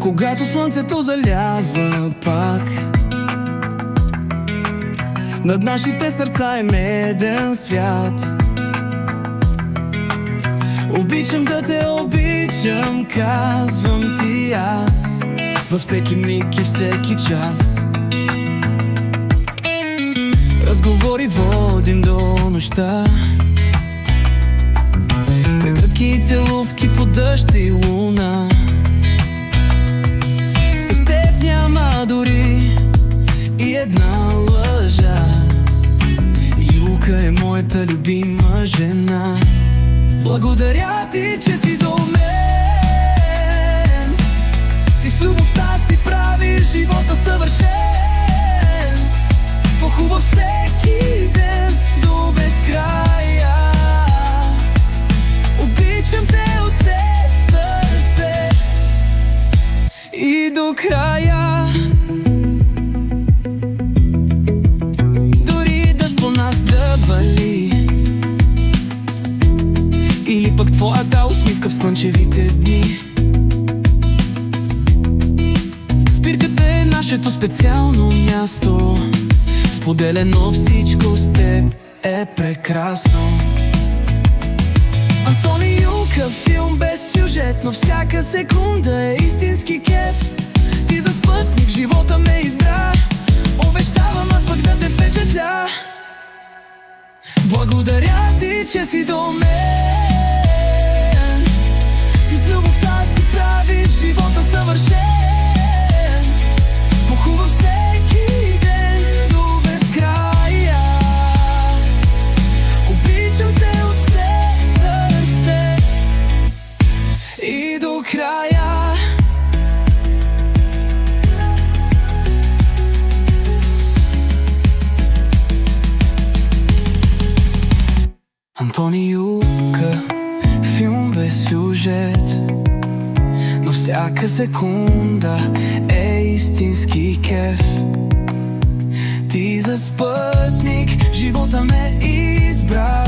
Когато слънцето залязва пак, над нашите сърца е меден свят. Обичам да те обичам, казвам ти аз, във всеки миг и всеки час. Разговори водим до нощта, прегръдки и целувки под дъжд и луна. С теб няма дори и една лъжа. Юка е моята любима жена. Благодаря ти, че си до мен. Ти с любовта си правиш живота съвършен. По-хубав всеки ден до безкрая. Обичам те от все сърце и до края. Дори дъжд по нас да вали, или пък твоята усмивка в слънчевите дни. Спирката е нашето специално място, споделено всичко с теб е прекрасно. Антони Юка, филм без сюжет, но всяка секунда е истински кеф. Ти за спътник в живота ме избра, обещавам аз пък да те впечатля. Благодаря ти, че си до мен. Ти с любовта си правиш живота съвършен. По-хубав всеки ден до безкрая. Обичам те от все сърце и до края. Антони Юка, филм без сюжет, но всяка секунда е истински кеф. Ти за спътник в живота ме избра,